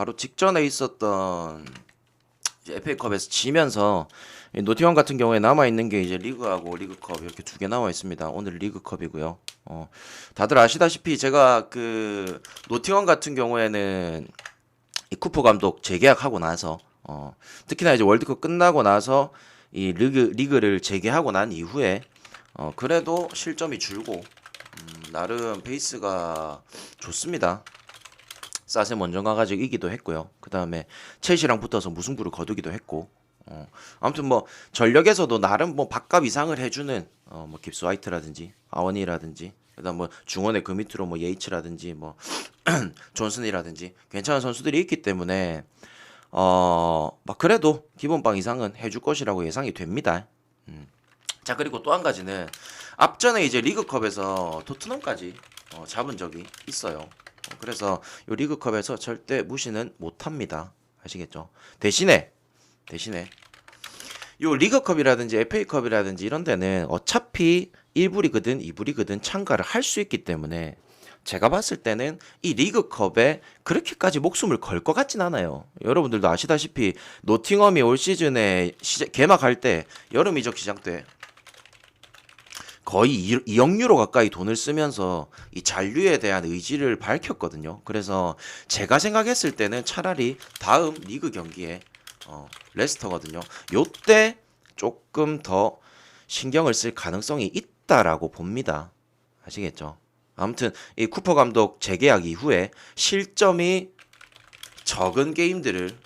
바로 직전에 있었던 이제 FA컵에서 지면서 이 노팅엄 같은 경우에 남아 있는 게 이제 리그하고 리그컵 이렇게 두 개 남아 있습니다. 오늘 리그컵이고요. 다들 아시다시피 제가 그 노팅엄 같은 경우에는 이 쿠퍼 감독 재계약하고 나서 특히나 이제 월드컵 끝나고 나서 이 리그를 재개하고 난 이후에 그래도 실점이 줄고 나름 페이스가 좋습니다. 사세 먼저 가가지고 이기도 했고요. 그 다음에 첼시랑 붙어서 무승부를 거두기도 했고. 아무튼 뭐 전력에서도 나름 뭐 밥값 이상을 해주는 뭐 깁스 화이트라든지 아원이라든지 그다음 뭐 중원의 그 밑으로 뭐 예이츠라든지 뭐 존슨이라든지 괜찮은 선수들이 있기 때문에 막 그래도 기본빵 이상은 해줄 것이라고 예상이 됩니다. 자, 그리고 또 한 가지는 앞전에 이제 리그컵에서 토트넘까지 잡은 적이 있어요. 그래서 이 리그컵에서 절대 무시는 못합니다. 아시겠죠? 대신에 요 리그컵이라든지 FA컵이라든지 이런 데는 어차피 1부 리그든 2부 리그든 참가를 할 수 있기 때문에 제가 봤을 때는 이 리그컵에 그렇게까지 목숨을 걸 것 같진 않아요. 여러분들도 아시다시피 노팅엄이 올 시즌에 개막할 때 여름 이적 시장 때 거의 2억 유로 가까이 돈을 쓰면서 이 잔류에 대한 의지를 밝혔거든요. 그래서 제가 생각했을 때는 차라리 다음 리그 경기에 레스터거든요. 요때 조금 더 신경을 쓸 가능성이 있다라고 봅니다. 아시겠죠? 아무튼 이 쿠퍼 감독 재계약 이후에 실점이 적은 게임들을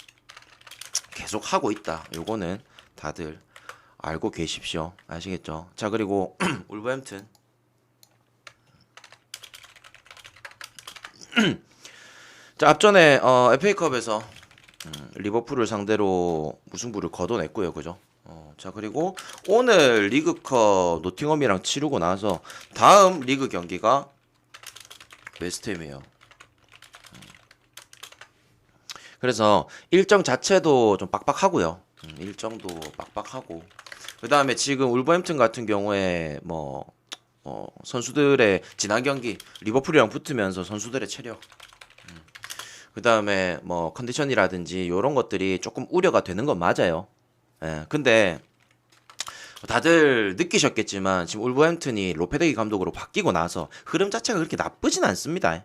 계속 하고 있다. 요거는 다들 알고 계십시오. 아시겠죠? 자, 그리고 울버햄튼. 자, 앞전에 FA컵에서 리버풀을 상대로 무승부를 거둬냈고요. 그죠? 자, 그리고 오늘 리그컵 노팅엄이랑 치르고 나서 다음 리그 경기가 웨스트햄이에요. 그래서 일정 자체도 좀 빡빡하고요. 일정도 빡빡하고. 그 다음에 지금 울버햄튼 같은 경우에 뭐 선수들의 지난 경기 리버풀이랑 붙으면서 선수들의 체력, 그 다음에 뭐 컨디션이라든지 이런 것들이 조금 우려가 되는 건 맞아요. 예, 근데 다들 느끼셨겠지만 지금 울버햄튼이 로페데기 감독으로 바뀌고 나서 흐름 자체가 그렇게 나쁘진 않습니다.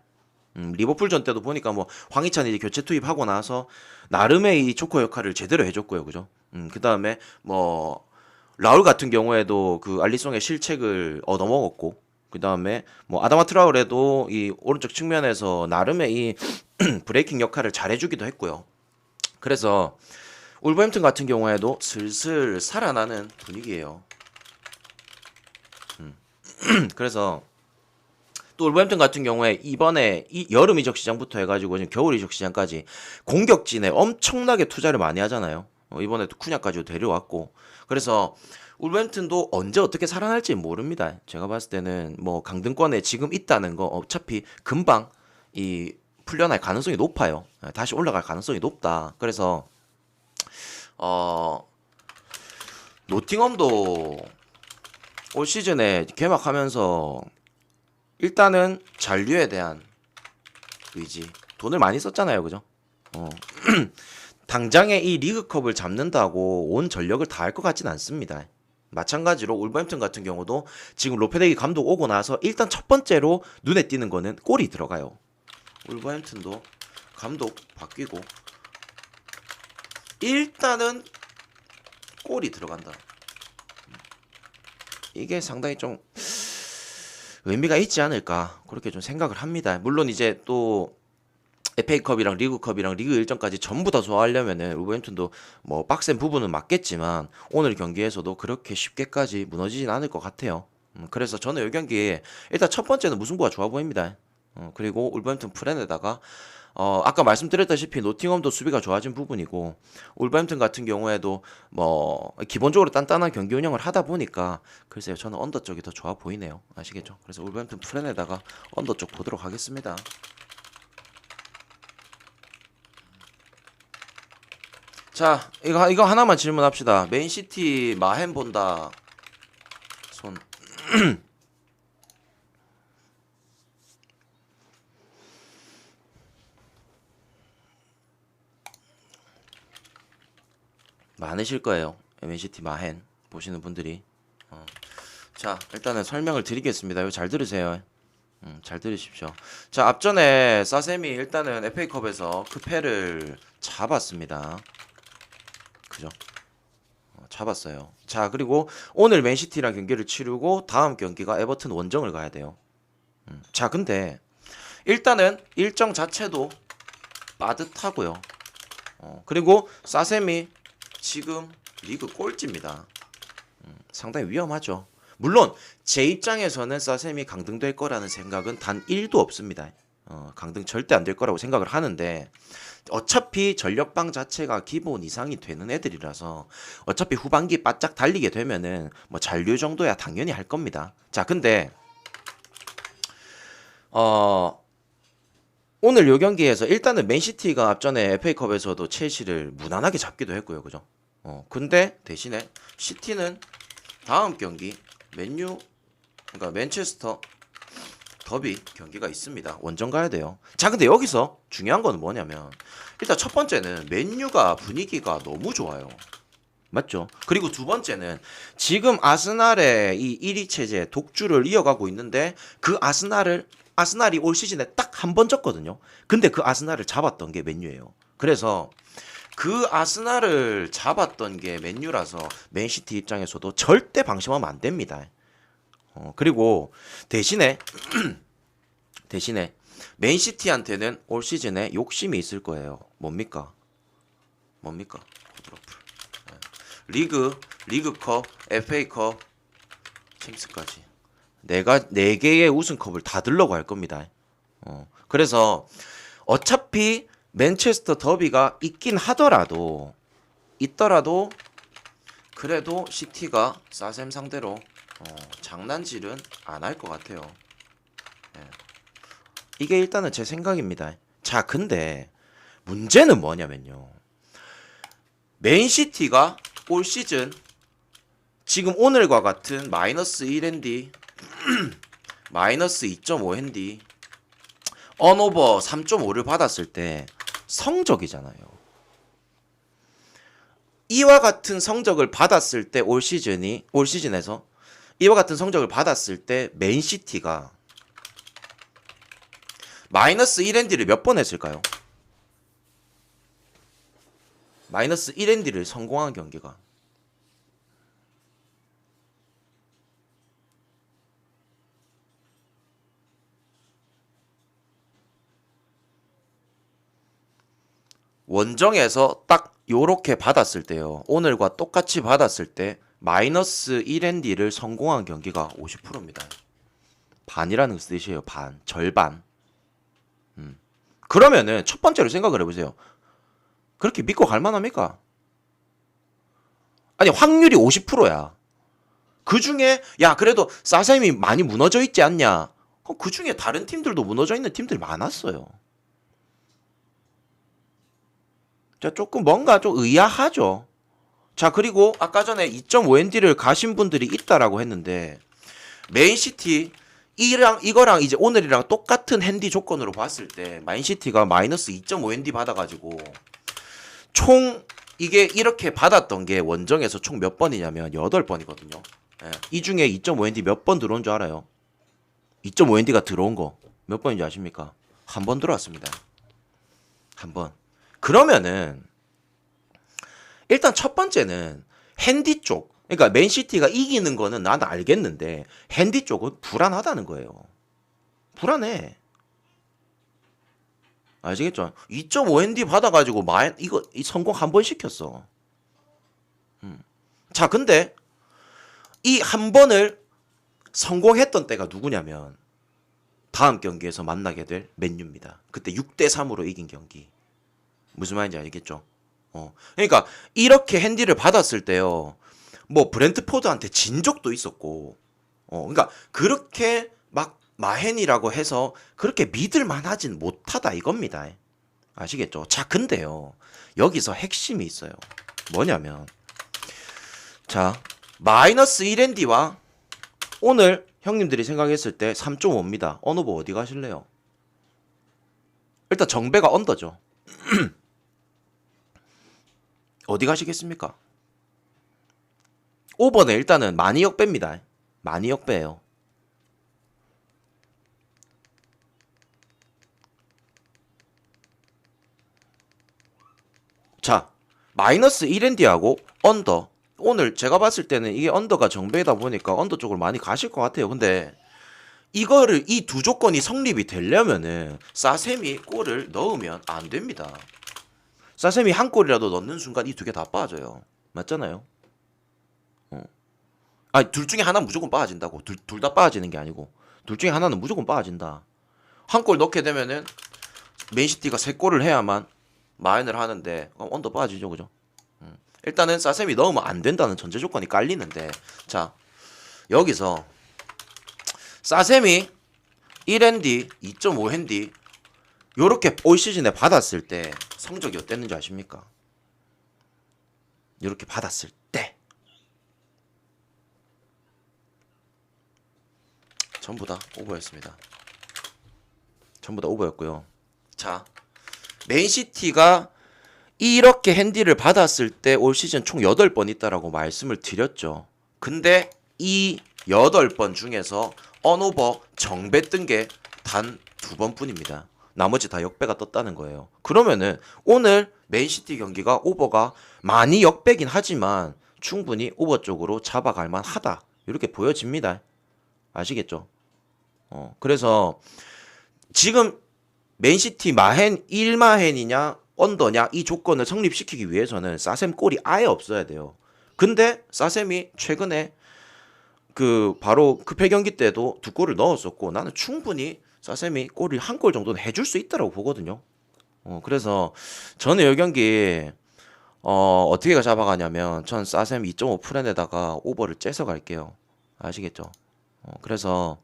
리버풀전 때도 보니까 뭐 황희찬이 교체 투입하고 나서 나름의 이 조커 역할을 제대로 해줬고요, 그죠? 그 다음에 뭐 라울 같은 경우에도 그 알리송의 실책을 얻어먹었고, 그 다음에 뭐 아다마 트라우레도 이 오른쪽 측면에서 나름의 이 브레이킹 역할을 잘해주기도 했고요. 그래서 울버햄튼 같은 경우에도 슬슬 살아나는 분위기예요. 그래서 또 울버햄튼 같은 경우에 이번에 이 여름 이적 시장부터 해가지고 지금 겨울 이적 시장까지 공격진에 엄청나게 투자를 많이 하잖아요. 이번에도 쿠냐까지 데려왔고, 그래서 울버햄튼도 언제 어떻게 살아날지 모릅니다. 제가 봤을 때는 뭐 강등권에 지금 있다는 거 어차피 금방 이 풀려날 가능성이 높아요. 다시 올라갈 가능성이 높다. 그래서 어 노팅엄도 올 시즌에 개막하면서 일단은 잔류에 대한 의지, 돈을 많이 썼잖아요, 그죠? 어, 당장에 이 리그컵을 잡는다고 온 전력을 다할 것 같진 않습니다. 마찬가지로 울버햄튼 같은 경우도 지금 로페데기 감독 오고 나서 일단 첫 번째로 눈에 띄는 거는 골이 들어가요. 울버햄튼도 감독 바뀌고 일단은 골이 들어간다. 이게 상당히 좀 의미가 있지 않을까 그렇게 좀 생각을 합니다. 물론 이제 또 FA컵이랑 리그컵이랑 리그 일정까지 전부 다 소화하려면은 울버햄튼도 뭐 빡센 부분은 맞겠지만 오늘 경기에서도 그렇게 쉽게까지 무너지진 않을 것 같아요. 그래서 저는 이 경기 일단 첫 번째는 무승부가 좋아 보입니다. 그리고 울버햄튼 프렌에다가 아까 말씀드렸다시피 노팅엄도 수비가 좋아진 부분이고 울버햄튼 같은 경우에도 뭐 기본적으로 단단한 경기 운영을 하다 보니까 글쎄요, 저는 언더 쪽이 더 좋아 보이네요. 아시겠죠? 그래서 울버햄튼 프렌에다가 언더 쪽 보도록 하겠습니다. 자, 이거 하나만 질문합시다. 맨시티 마헨 본다. 손. 많으실 거예요. 맨시티 마헨 보시는 분들이. 자, 일단은 설명을 드리겠습니다. 이거 잘 들으세요. 잘 들으십시오. 자, 앞전에 사셈이 일단은 FA컵에서 그 패를 잡았습니다. 그죠? 잡았어요. 자, 그리고 오늘 맨시티랑 경기를 치르고 다음 경기가 에버튼 원정을 가야 돼요. 자, 근데 일단은 일정 자체도 빠듯하고요. 그리고 사셈이 지금 리그 꼴찌입니다. 상당히 위험하죠. 물론 제 입장에서는 사셈이 강등될 거라는 생각은 단 1도 없습니다. 강등 절대 안 될 거라고 생각을 하는데 어차피 전력방 자체가 기본 이상이 되는 애들이라서 어차피 후반기 바짝 달리게 되면은 뭐 잔류 정도야 당연히 할 겁니다. 자, 근데 오늘 요 경기에서 일단은 맨시티가 앞전에 FA컵에서도 첼시를 무난하게 잡기도 했고요. 그죠? 근데 대신에 시티는 다음 경기 맨유, 그러니까 맨체스터 더비 경기가 있습니다. 원정 가야 돼요. 자, 근데 여기서 중요한 거는 뭐냐면 일단 첫 번째는 맨유가 분위기가 너무 좋아요. 맞죠? 그리고 두 번째는 지금 아스날의 이 1위 체제 독주를 이어가고 있는데 그 아스날이 올 시즌에 딱 한 번 졌거든요. 근데 그 아스날을 잡았던 게 맨유예요. 그래서 그 아스날을 잡았던 게 맨유라서 맨시티 입장에서도 절대 방심하면 안 됩니다. 그리고 대신에 맨시티한테는 올 시즌에 욕심이 있을 거예요. 뭡니까? 쿼드러플. 리그컵, FA컵, 챔스까지. 네 개의 우승컵을 다 들려고 할 겁니다. 그래서 어차피 맨체스터 더비가 있더라도 그래도 시티가 사셈 상대로 장난질은 안 할 것 같아요. 이게 일단은 제 생각입니다. 자, 근데 문제는 뭐냐면요. 맨시티가 올 시즌 지금 오늘과 같은 마이너스 1핸디 마이너스 2.5핸디 언오버 3.5를 받았을 때 성적이잖아요. 이와 같은 성적을 받았을 때 올 시즌에서 이와 같은 성적을 받았을 때 맨시티가 마이너스 1핸디를 몇 번 했을까요? 마이너스 1핸디를 성공한 경기가 원정에서 딱 요렇게 받았을 때요. 오늘과 똑같이 받았을 때 마이너스 1핸디를 성공한 경기가 50%입니다. 반이라는 뜻이에요. 반. 절반. 그러면은 첫 번째로 생각을 해보세요. 그렇게 믿고 갈 만합니까? 아니, 확률이 50%야. 그 중에 야, 그래도 사셈이 많이 무너져 있지 않냐? 그 중에 다른 팀들도 무너져 있는 팀들이 많았어요. 자, 조금 뭔가 좀 의아하죠. 자, 그리고 아까 전에 2.5ND를 가신 분들이 있다라고 했는데 맨시티 이거랑 이제 오늘이랑 똑같은 핸디 조건으로 봤을 때 맨시티가 마이너스 2.5ND 받아가지고 총 이게 이렇게 받았던 게 원정에서 총 몇 번이냐면 8번이거든요. 예, 이 중에 2.5ND 몇 번 들어온 줄 알아요? 2.5ND가 들어온 거 몇 번인지 아십니까? 한 번 들어왔습니다. 한 번. 그러면은 일단 첫 번째는 핸디 쪽, 그러니까 맨시티가 이기는 거는 나는 알겠는데 핸디 쪽은 불안하다는 거예요. 불안해. 아시겠죠? 2.5핸디 받아가지고 이거 성공 한 번 시켰어. 자, 근데 이 한 번을 성공했던 때가 누구냐면 다음 경기에서 만나게 될 맨유입니다. 그때 6대3으로 이긴 경기. 무슨 말인지 알겠죠? 그러니까 이렇게 핸디를 받았을 때요. 뭐 브렌트포드한테 진 적도 있었고, 그러니까 그렇게 막 마헨이라고 해서 그렇게 믿을 만하진 못하다 이겁니다. 아시겠죠? 자, 근데요. 여기서 핵심이 있어요. 뭐냐면 자, 마이너스 1핸디와 오늘 형님들이 생각했을 때 3.5입니다. 언어버 어디 가실래요? 일단 정배가 언더죠. 어디 가시겠습니까? 오버는 일단은 많이 역배입니다. 많이 역배예요. 자, 마이너스 1엔디하고 언더. 오늘 제가 봤을 때는 이게 언더가 정배이다 보니까 언더 쪽으로 많이 가실 것 같아요. 근데 이거를 이 두 조건이 성립이 되려면은 사셈이 골을 넣으면 안 됩니다. 사셈이 한 골이라도 넣는 순간 이 두 개 다 빠져요. 맞잖아요. 아니, 둘 중에 하나 무조건 빠진다고. 둘 다 빠지는 게 아니고 둘 중에 하나는 무조건 빠진다. 한 골 넣게 되면은 맨시티가 세 골을 해야만 마인을 하는데 언더 빠지죠, 그죠? 일단은 사셈이 넣으면 안 된다는 전제 조건이 깔리는데, 자, 여기서 사셈이 1핸디, 2.5핸디 요렇게 올 시즌에 받았을 때 성적이 어땠는지 아십니까? 요렇게 받았을 때 전부 다 오버였습니다. 전부 다 오버였고요. 자, 맨시티가 이렇게 핸디를 받았을 때 올 시즌 총 8번 있다라고 말씀을 드렸죠. 근데 이 8번 중에서 언오버 정배 뜬 게 단 2번뿐입니다. 나머지 다 역배가 떴다는 거예요. 그러면은 오늘 맨시티 경기가 오버가 많이 역배긴 하지만 충분히 오버 쪽으로 잡아갈 만하다. 이렇게 보여집니다. 아시겠죠? 그래서 지금 맨시티 마헨 1마헨이냐 언더냐 이 조건을 성립시키기 위해서는 사셈 골이 아예 없어야 돼요. 근데 사셈이 최근에 그 바로 급해 경기 때도 2골을 넣었었고 나는 충분히 사셈이 골을 한 골 정도는 해줄 수 있다고 보거든요. 그래서 저는 이 경기 어떻게 잡아가냐면 전 사셈 2.5 프렌에다가 오버를 째서 갈게요. 아시겠죠? 그래서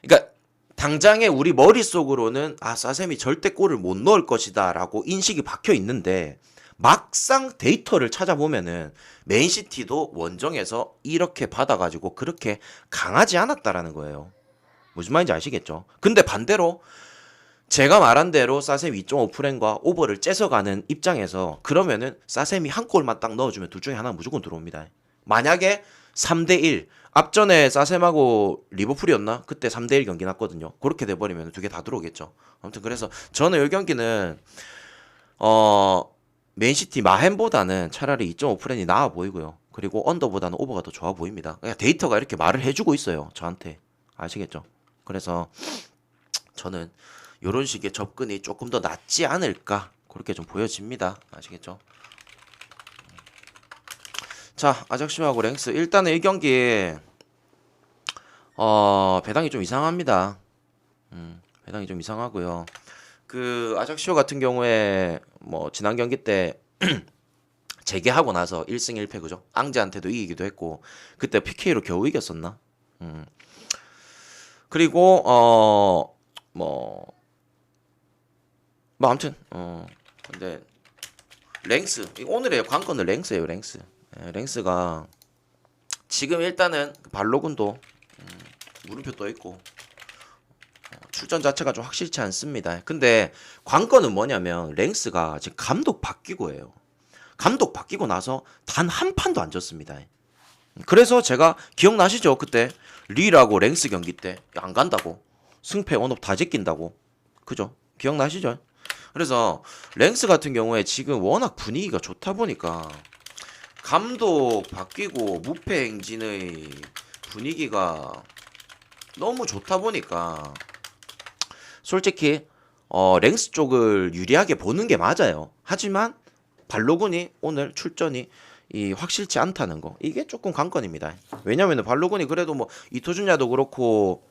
그러니까 당장에 우리 머릿속으로는 사셈이 절대 골을 못 넣을 것이다 라고 인식이 박혀 있는데 막상 데이터를 찾아보면은 맨시티도 원정에서 이렇게 받아가지고 그렇게 강하지 않았다라는 거예요. 무슨 말인지 아시겠죠? 근데 반대로 제가 말한 대로 사셈 2.5 프렌과 오버를 째서 가는 입장에서 그러면은 사셈이 한 골만 딱 넣어주면 둘 중에 하나 무조건 들어옵니다. 만약에 3대1 앞전에 사셈하고 리버풀이었나? 그때 3대1 경기 났거든요. 그렇게 돼버리면 두 개 다 들어오겠죠. 아무튼 그래서 저는 이 경기는 맨시티 마헨보다는 차라리 2.5 프렌이 나아 보이고요. 그리고 언더보다는 오버가 더 좋아 보입니다. 그냥 데이터가 이렇게 말을 해주고 있어요. 저한테. 아시겠죠? 그래서 저는 이런 식의 접근이 조금 더 낫지 않을까 그렇게 좀 보여집니다. 아시겠죠? 자, 아작쇼하고 랭스 일단은 이 경기 배당이 좀 이상합니다. 배당이 좀 이상하고요. 그 아작쇼 같은 경우에 뭐 지난 경기 때 재개하고 나서 1승 1패 그죠? 앙제한테도 이기기도 했고 그때 PK로 겨우 이겼었나? 그리고 뭐 아무튼 근데 랭스 오늘의 관건은 랭스예요. 랭스. 랭스가 지금 일단은 발로군도 물음표 떠 있고 출전 자체가 좀 확실치 않습니다. 근데 관건은 뭐냐면 랭스가 지금 감독 바뀌고예요. 감독 바뀌고 나서 단 한 판도 안 졌습니다. 그래서 제가 기억나시죠? 그때 리라고 랭스 경기 때 안 간다고 승패 원업 다 제낀다고 그죠? 기억나시죠? 그래서 랭스 같은 경우에 지금 워낙 분위기가 좋다 보니까 감독 바뀌고 무패 행진의 분위기가 너무 좋다 보니까 솔직히 랭스 쪽을 유리하게 보는 게 맞아요. 하지만 발로군이 오늘 출전이 확실치 않다는 거 이게 조금 관건입니다. 왜냐면은 발로군이 그래도 뭐 이토준야도 그렇고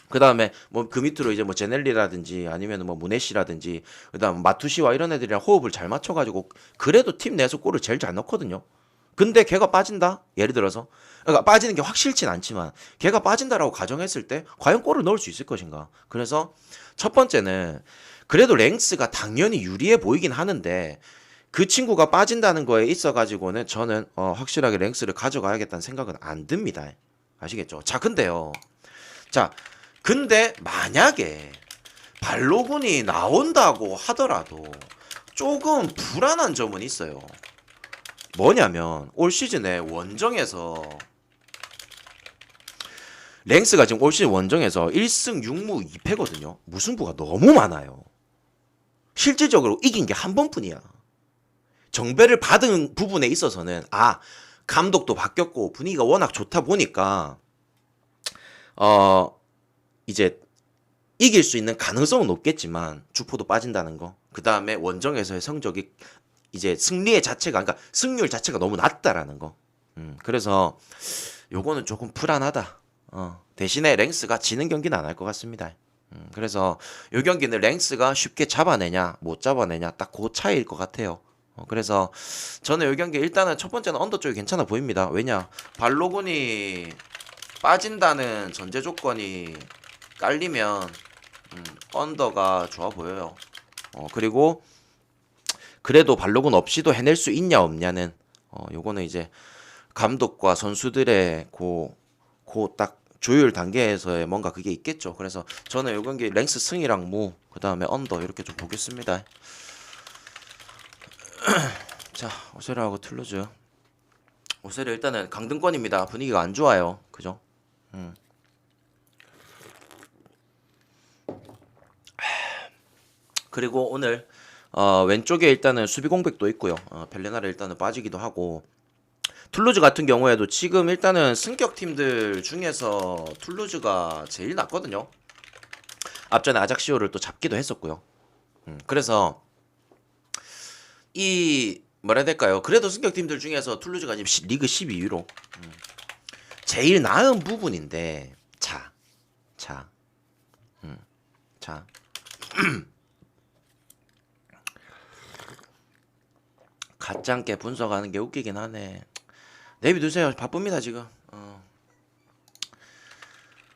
그 다음에 뭐 그 밑으로 이제 뭐 제넬리라든지 아니면 뭐 무네시라든지 그 다음 마투시와 이런 애들이랑 호흡을 잘 맞춰가지고 그래도 팀 내에서 골을 제일 잘 넣거든요. 근데 걔가 빠진다? 예를 들어서 그러니까 빠지는 게 확실치는 않지만 걔가 빠진다라고 가정했을 때 과연 골을 넣을 수 있을 것인가? 그래서 첫 번째는 그래도 랭스가 당연히 유리해 보이긴 하는데 그 친구가 빠진다는 거에 있어가지고는 저는 확실하게 랭스를 가져가야겠다는 생각은 안 듭니다. 아시겠죠? 자, 근데 만약에 발로군이 나온다고 하더라도 조금 불안한 점은 있어요. 뭐냐면 올 시즌에 원정에서 랭스가 지금 올 시즌 원정에서 1승 6무 2패거든요. 무승부가 너무 많아요. 실질적으로 이긴 게 한 번뿐이야. 정배를 받은 부분에 있어서는 감독도 바뀌었고 분위기가 워낙 좋다 보니까 이제 이길 수 있는 가능성은 높겠지만 주포도 빠진다는 거. 그 다음에 원정에서의 성적이 이제 승리의 자체가 그러니까 승률 자체가 너무 낮다라는 거. 그래서 요거는 조금 불안하다. 대신에 랭스가 지는 경기는 안 할 것 같습니다. 그래서 요 경기는 랭스가 쉽게 잡아내냐 못 잡아내냐 딱 그 차이일 것 같아요. 그래서 저는 요 경기 일단은 첫 번째는 언더 쪽이 괜찮아 보입니다. 왜냐 발로군이 빠진다는 전제 조건이 깔리면 언더가 좋아 보여요. 그리고 그래도 발로군 없이도 해낼 수 있냐 없냐는 요거는 이제 감독과 선수들의 딱 조율 단계에서의 뭔가 그게 있겠죠. 그래서 저는 요 경기 랭스 승이랑 그 다음에 언더 이렇게 좀 보겠습니다. 자, 오세르하고 툴루즈. 오세르 일단은 강등권입니다. 분위기가 안 좋아요. 그죠? 그리고 오늘 왼쪽에 일단은 수비 공백도 있고요. 벨레나를 일단은 빠지기도 하고 툴루즈 같은 경우에도 지금 일단은 승격 팀들 중에서 툴루즈가 제일 낫거든요. 앞전에 아작시오를 또 잡기도 했었고요. 그래서 이 뭐라 해야 될까요? 그래도 승격 팀들 중에서 툴루즈가 지금 리그 12위로 제일 나은 부분인데 자 가짱게 분석하는 게 웃기긴 하네. 내비두세요. 바쁩니다 지금.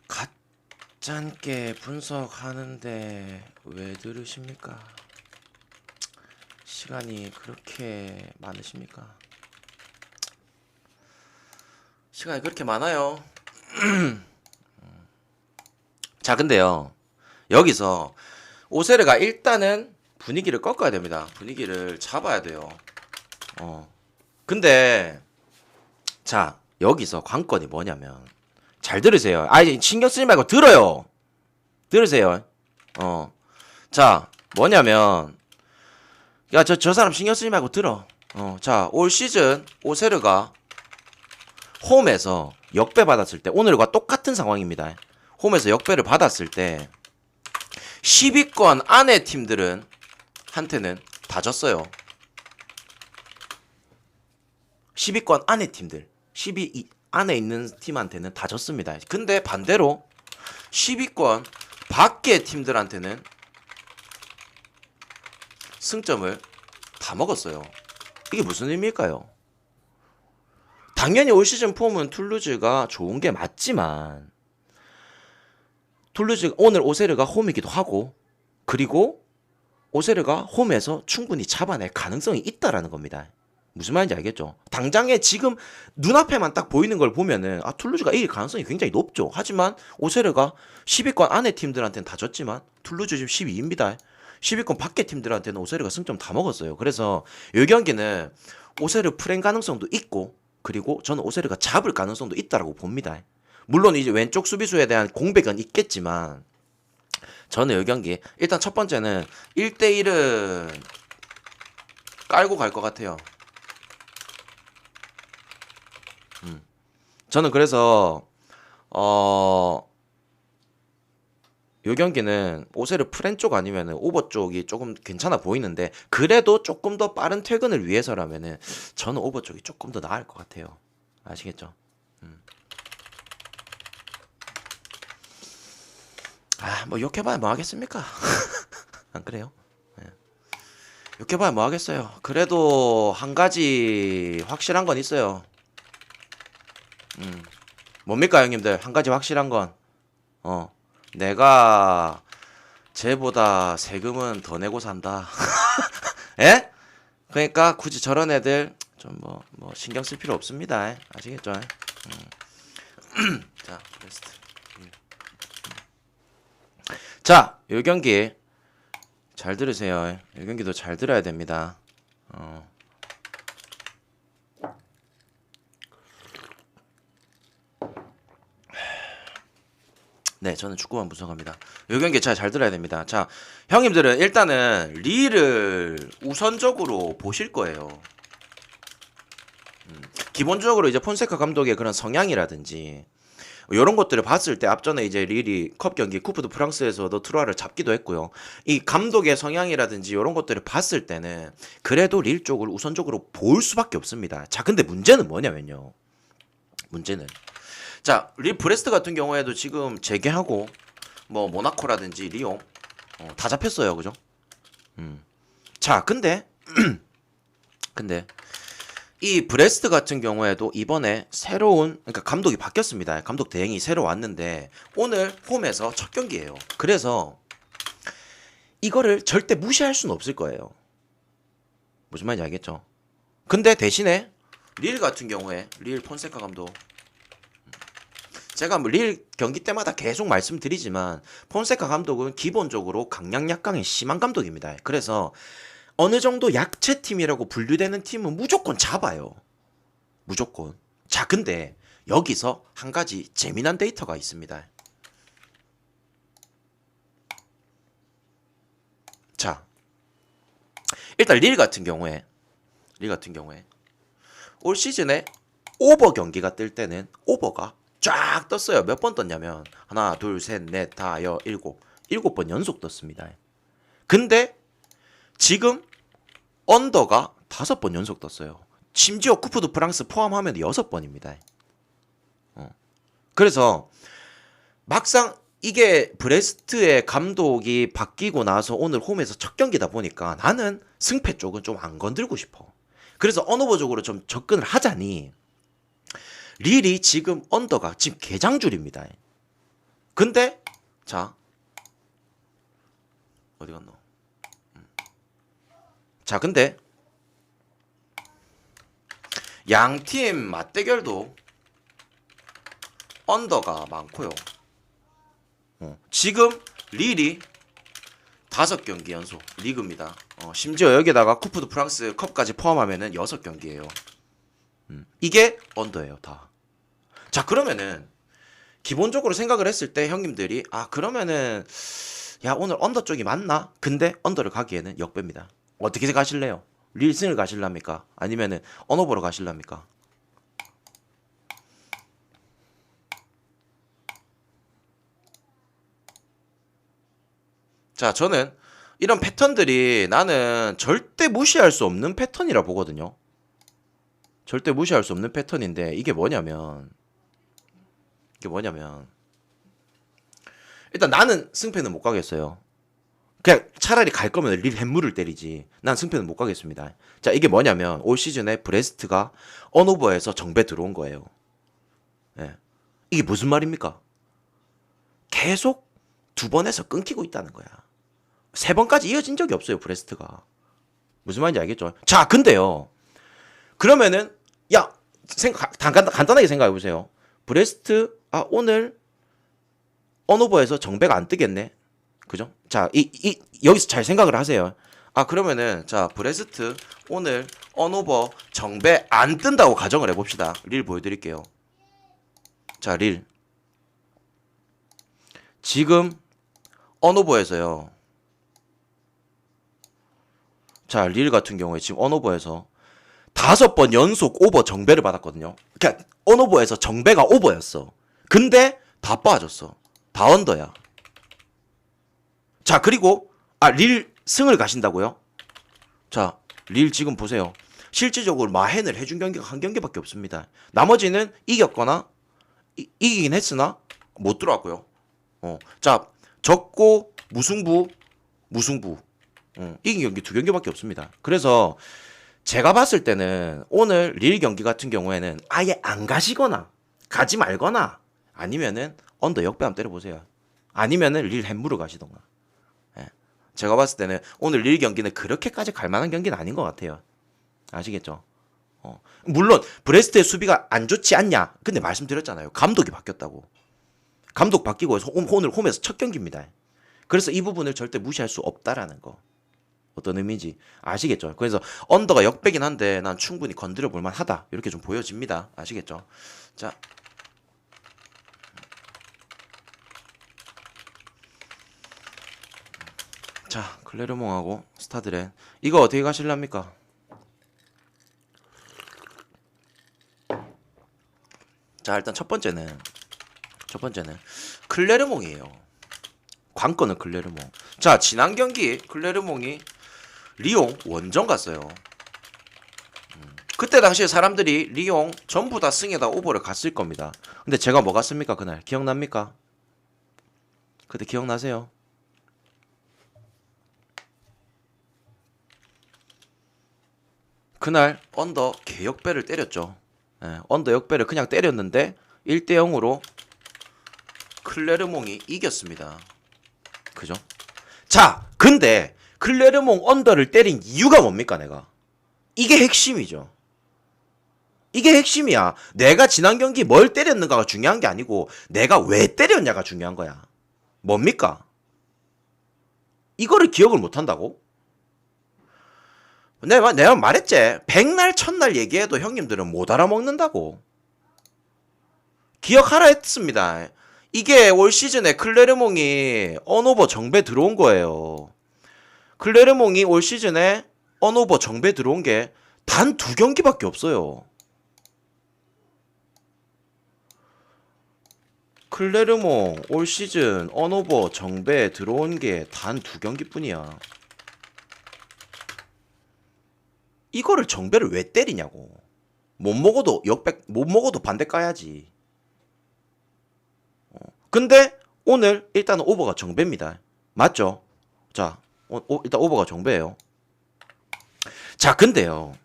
가짱게 분석하는데 왜 들으십니까? 시간이 그렇게 많으십니까? 시간이 그렇게 많아요. 자, 근데요. 여기서 오세르가 일단은 분위기를 꺾어야 됩니다. 분위기를 잡아야 돼요. 근데 자, 여기서 관건이 뭐냐면 잘 들으세요. 신경 쓰지 말고 들어요. 들으세요. 자, 뭐냐면 저 사람 신경 쓰지 말고 들어. 자, 올 시즌 오세르가 홈에서 역배 받았을 때 오늘과 똑같은 상황입니다. 홈에서 역배를 받았을 때 10위권 안에 팀들은 한테는 다 졌어요. 10위권 안에 팀들 10위 안에 있는 팀한테는 다 졌습니다. 근데 반대로 10위권 밖의 팀들한테는 승점을 다 먹었어요. 이게 무슨 의미일까요? 당연히 올 시즌 폼은 툴루즈가 좋은 게 맞지만 툴루즈 오늘 오세르가 홈이기도 하고 그리고 오세르가 홈에서 충분히 잡아낼 가능성이 있다라는 겁니다. 무슨 말인지 알겠죠? 당장에 지금 눈앞에만 딱 보이는 걸 보면은 툴루즈가 이길 가능성이 굉장히 높죠. 하지만 오세르가 10위권 안에 팀들한테는 다 졌지만 툴루즈 지금 12위입니다. 10위권 밖의 팀들한테는 오세르가 승점 다 먹었어요. 그래서 이 경기는 오세르 프랭 가능성도 있고 그리고 저는 오세르가 잡을 가능성도 있다라고 봅니다. 물론 이제 왼쪽 수비수에 대한 공백은 있겠지만 저는 이 경기 일단 첫 번째는 1대1은 깔고 갈 것 같아요. 저는 그래서 요 경기는 오세르 프렌 쪽 아니면은 오버 쪽이 조금 괜찮아 보이는데 그래도 조금 더 빠른 퇴근을 위해서라면은 저는 오버 쪽이 조금 더 나을 것 같아요. 아시겠죠? 뭐 욕해봐야 뭐 하겠습니까? 안 그래요? 네. 욕해봐야 뭐 하겠어요. 그래도 한 가지 확실한 건 있어요. 뭡니까 형님들? 한 가지 확실한 건 내가 쟤보다 세금은 더 내고 산다. 예? 그러니까 굳이 저런 애들 좀 뭐 신경 쓸 필요 없습니다. 아시겠죠? 자, 베스트. 자, 요 경기 잘 들으세요. 이 경기도 잘 들어야 됩니다. 네, 저는 축구만 분석합니다. 이 경기 잘 들어야 됩니다. 자, 형님들은 일단은 릴을 우선적으로 보실 거예요. 기본적으로 이제 폰세카 감독의 그런 성향이라든지 이런 것들을 봤을 때 앞전에 이제 릴이 컵 경기 쿠프 드 프랑스에서도 트로아를 잡기도 했고요. 이 감독의 성향이라든지 이런 것들을 봤을 때는 그래도 릴 쪽을 우선적으로 볼 수밖에 없습니다. 자, 근데 문제는 뭐냐면요. 문제는 자, 릴 브레스트 같은 경우에도 지금 재개하고 뭐 모나코라든지 리옹 다 잡혔어요. 그죠? 자, 근데 이 브레스트 같은 경우에도 이번에 새로운 그러니까 감독이 바뀌었습니다. 감독 대행이 새로 왔는데 오늘 홈에서 첫 경기예요. 그래서 이거를 절대 무시할 수는 없을 거예요. 무슨 말인지 알겠죠? 근데 대신에 릴 같은 경우에 릴 폰세카 감독 제가 뭐 릴 경기 때마다 계속 말씀드리지만 폰세카 감독은 기본적으로 강약 약강이 심한 감독입니다. 그래서 어느 정도 약체 팀이라고 분류되는 팀은 무조건 잡아요. 무조건. 자, 근데 여기서 한 가지 재미난 데이터가 있습니다. 자, 일단 릴 같은 경우에 올 시즌에 오버 경기가 뜰 때는 오버가 쫙 떴어요. 몇 번 떴냐면 하나, 둘, 셋, 넷, 다, 여, 일곱 번 연속 떴습니다. 근데 지금 언더가 5번 연속 떴어요. 심지어 쿠프 드 프랑스 포함하면 6번입니다. 그래서 막상 이게 브레스트의 감독이 바뀌고 나서 오늘 홈에서 첫 경기다 보니까 나는 승패 쪽은 좀 안 건들고 싶어. 그래서 언어버적으로 좀 접근을 하자니 릴이 지금 언더가 지금 개장줄입니다. 근데 자 어디 갔노? 자, 근데 양팀 맞대결도 언더가 많고요. 지금 릴이 5경기 연속 리그입니다. 심지어 여기다가 쿠프 드 프랑스 컵까지 포함하면은 6경기예요. 이게 언더예요, 다. 자, 그러면은 기본적으로 생각을 했을 때 형님들이 그러면은 야, 오늘 언더 쪽이 맞나? 근데 언더를 가기에는 역배입니다. 어떻게 생각하실래요? 릴승을 가실랍니까? 아니면은 언어보러 가실랍니까? 자, 저는 이런 패턴들이 나는 절대 무시할 수 없는 패턴이라 보거든요. 절대 무시할 수 없는 패턴인데 이게 뭐냐면 일단 나는 승패는 못 가겠어요. 그냥 차라리 갈 거면 릴 햄물을 때리지. 난 승패는 못 가겠습니다. 자, 이게 뭐냐면 올 시즌에 브레스트가 언오버에서 정배 들어온 거예요. 예. 이게 무슨 말입니까? 계속 2번에서 끊기고 있다는 거야. 3번까지 이어진 적이 없어요, 브레스트가. 무슨 말인지 알겠죠? 자, 근데요. 그러면은 야, 간단하게 생각해 보세요. 브레스트 오늘 언오버에서 정배가 안 뜨겠네. 그죠? 자, 여기서 잘 생각을 하세요. 그러면은, 자, 브레스트, 오늘, 언오버, 정배 안 뜬다고 가정을 해봅시다. 릴 보여드릴게요. 자, 릴. 지금, 언오버에서요. 자, 릴 같은 경우에 지금 언오버에서 5번 연속 오버 정배를 받았거든요. 그러니까, 언오버에서 정배가 오버였어. 근데, 다 빠졌어. 다 언더야. 자, 그리고 릴 승을 가신다고요? 자, 릴 지금 보세요. 실질적으로 마헨을 해준 경기가 한 경기밖에 없습니다. 나머지는 이겼거나 이기긴 했으나 못 들어왔고요. 자, 졌고 무승부. 이긴 경기 2경기밖에 없습니다. 그래서 제가 봤을 때는 오늘 릴 경기 같은 경우에는 아예 안 가시거나 가지 말거나 아니면은 언더 역배 한번 때려보세요. 아니면은 릴 햄무로 가시던가. 제가 봤을 때는 오늘 릴 경기는 그렇게까지 갈 만한 경기는 아닌 것 같아요. 아시겠죠? 물론 브레스트의 수비가 안 좋지 않냐? 근데 말씀드렸잖아요. 감독이 바뀌었다고. 감독 바뀌고 해서 오늘 홈에서 첫 경기입니다. 그래서 이 부분을 절대 무시할 수 없다라는 거. 어떤 의미인지 아시겠죠? 그래서 언더가 역배긴 한데 난 충분히 건드려 볼 만하다. 이렇게 좀 보여집니다. 아시겠죠? 자. 자, 클레르몽하고 스타드렌. 이거 어떻게 가실랍니까? 자, 일단 첫 번째는 클레르몽이에요. 관건은 클레르몽. 자, 지난 경기 클레르몽이 리옹 원정 갔어요. 그때 당시에 사람들이 리옹 전부 다 승에다 오버를 갔을 겁니다. 근데 제가 뭐 갔습니까 그날? 기억납니까? 그때 기억나세요? 그날 언더 개역배를 때렸죠. 예, 언더 역배를 그냥 때렸는데 1대 0으로 클레르몽이 이겼습니다. 그죠? 자, 근데 클레르몽 언더를 때린 이유가 뭡니까 내가? 이게 핵심이죠. 이게 핵심이야. 내가 지난 경기 뭘 때렸는가가 중요한 게 아니고 내가 왜 때렸냐가 중요한 거야. 뭡니까? 이거를 기억을 못 한다고? 내가 말했지. 백날 첫날 얘기해도 형님들은 못 알아먹는다고. 기억하라 했습니다. 이게 올 시즌에 클레르몽이 언오버 정배 들어온 거예요. 클레르몽이 올 시즌에 언오버 정배 들어온 게 단 2경기밖에 없어요. 클레르몽 올 시즌 언오버 정배 들어온 게 단 2경기뿐이야. 이거를 정배를 왜 때리냐고. 못 먹어도 반대 까야지. 근데 오늘 일단은 오버가 정배입니다. 맞죠? 자, 일단 오버가 정배예요. 자, 근데요.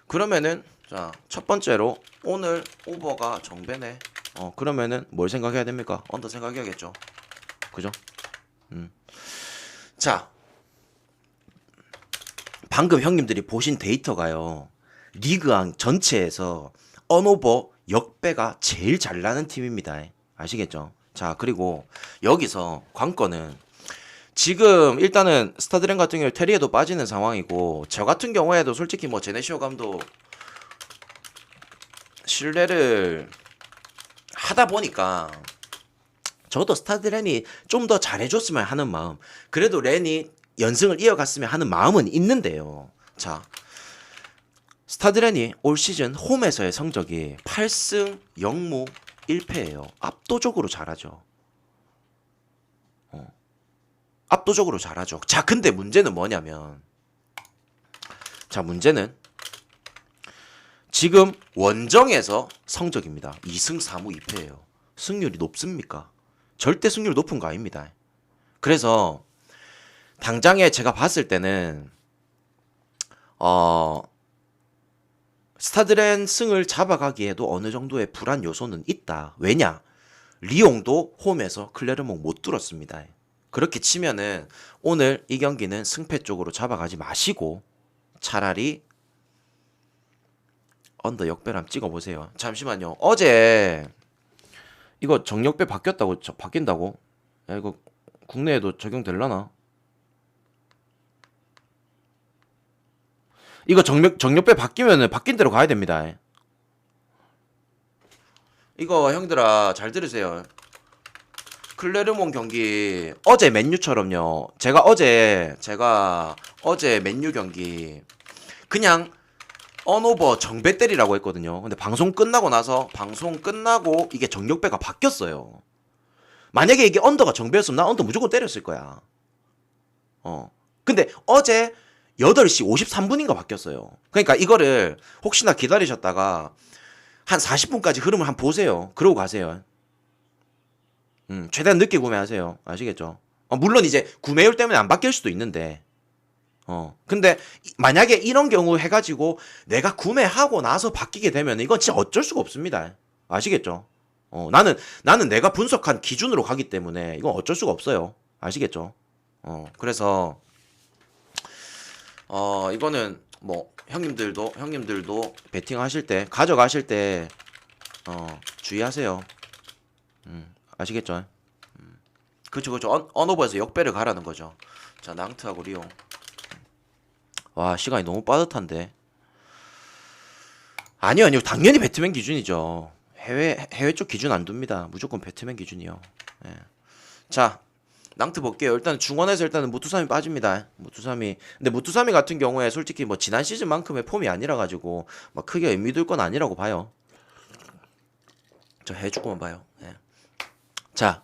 그러면은 자, 첫 번째로 오늘 오버가 정배네. 그러면은 뭘 생각해야 됩니까? 언더 생각해야겠죠. 그죠? 자, 방금 형님들이 보신 데이터가요. 리그왕 전체에서 언오버 역배가 제일 잘 나는 팀입니다. 아시겠죠? 자, 그리고 여기서 관건은 지금 일단은 스타드렌 같은 경우 테리에도 빠지는 상황이고 저 같은 경우에도 솔직히 뭐 제네시오 감독 신뢰를 하다 보니까 저도 스타드렌이 좀 더 잘해줬으면 하는 마음, 그래도 렌이 연승을 이어갔으면 하는 마음은 있는데요. 자, 스타드렌이 올 시즌 홈에서의 성적이 8승 0무 1패예요. 압도적으로 잘하죠. 압도적으로 잘하죠. 자, 근데 문제는 뭐냐면, 자, 문제는 지금 원정에서 성적입니다. 2승 4무 2패예요. 승률이 높습니까? 절대 승률 높은 거 아닙니다. 그래서 당장에 제가 봤을 때는 스타드렌 승을 잡아가기에도 어느 정도의 불안 요소는 있다. 왜냐? 리옹도 홈에서 클레르몽 못 뚫었습니다. 그렇게 치면은 오늘 이 경기는 승패 쪽으로 잡아가지 마시고 차라리 언더 역배람 찍어보세요. 잠시만요. 어제 이거 정역배 바뀐다고? 야, 이거 국내에도 적용될라나? 이거 정역배 바뀌면은 바뀐 대로 가야 됩니다. 이거 형들아 잘 들으세요. 클레르몽 경기 어제 맨유처럼요. 제가 어제 맨유 경기 그냥 언오버 정배 때리라고 했거든요. 근데 방송 끝나고 이게 정역배가 바뀌었어요. 만약에 이게 언더가 정배였으면 나 언더 무조건 때렸을 거야. 근데 어제 8시 53분인가 바뀌었어요. 그러니까 이거를 혹시나 기다리셨다가 한 40분까지 흐름을 한번 보세요. 그러고 가세요. 최대한 늦게 구매하세요. 아시겠죠? 물론 이제 구매율 때문에 안 바뀔 수도 있는데, 근데 만약에 이런 경우 해가지고 내가 구매하고 나서 바뀌게 되면 이건 진짜 어쩔 수가 없습니다. 아시겠죠? 나는 내가 분석한 기준으로 가기 때문에 이건 어쩔 수가 없어요. 아시겠죠? 그래서 이거는 뭐 형님들도 베팅 하실 때 가져가실 때 주의하세요. 아시겠죠? 그쵸 그쵸. 언오버에서 역배를 가라는 거죠. 자 낭트하고 리옹. 와 시간이 너무 빠듯한데. 아니요 아니요 당연히 배트맨 기준이죠. 해외 쪽 기준 안 둡니다. 무조건 배트맨 기준이요. 예. 자 낭트 볼게요. 일단 중원에서 일단은 무투삼이 빠집니다. 무투삼이. 근데 무투삼이 같은 경우에 솔직히 뭐 지난 시즌만큼의 폼이 아니라 가지고 막 크게 의미 둘 건 아니라고 봐요. 저 해주고만 봐요. 예. 자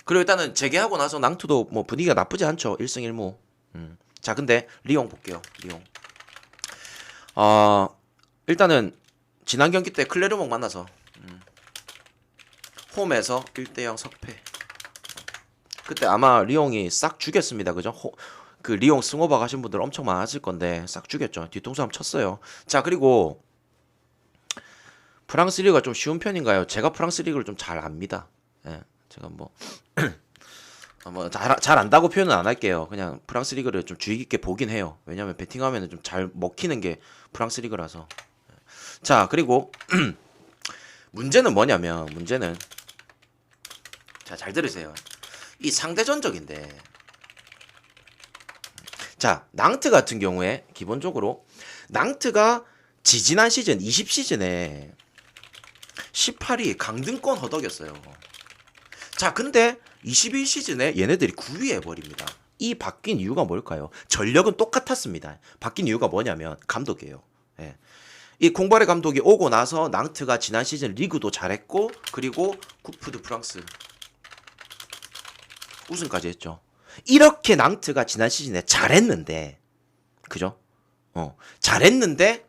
그리고 일단은 재개하고 나서 낭트도 뭐 분위기가 나쁘지 않죠. 1승 1무. 자 근데 리옹 볼게요. 리옹. 일단은 지난 경기 때 클레르몽 만나서 홈에서 1대0 석패. 그때 아마 리옹이 싹 죽였습니다. 그죠? 그 리옹 승오바 가신 분들 엄청 많았을 건데 싹 죽였죠. 뒤통수 한번 쳤어요. 자 그리고 프랑스 리그가 좀 쉬운 편인가요? 제가 프랑스 리그를 좀 잘 압니다. 예, 제가 잘 안다고 표현은 안 할게요. 그냥 프랑스 리그를 좀 주의 깊게 보긴 해요. 왜냐면 베팅하면은 좀 잘 먹히는 게 프랑스 리그라서. 자 그리고 문제는 뭐냐면 문제는 자 잘 들으세요. 이 상대 전적인데 자 낭트 같은 경우에 기본적으로 낭트가 지지난 시즌 20 시즌에 18위 강등권 허덕였어요. 자 근데 21 시즌에 얘네들이 9위 해버립니다. 이 바뀐 이유가 뭘까요? 전력은 똑같았습니다. 바뀐 이유가 뭐냐면 감독이에요. 예. 이 콩바레 감독이 오고 나서 낭트가 지난 시즌 리그도 잘했고 그리고 쿠프 드 프랑스 우승까지 했죠. 이렇게 낭트가 지난 시즌에 잘했는데 그죠? 잘했는데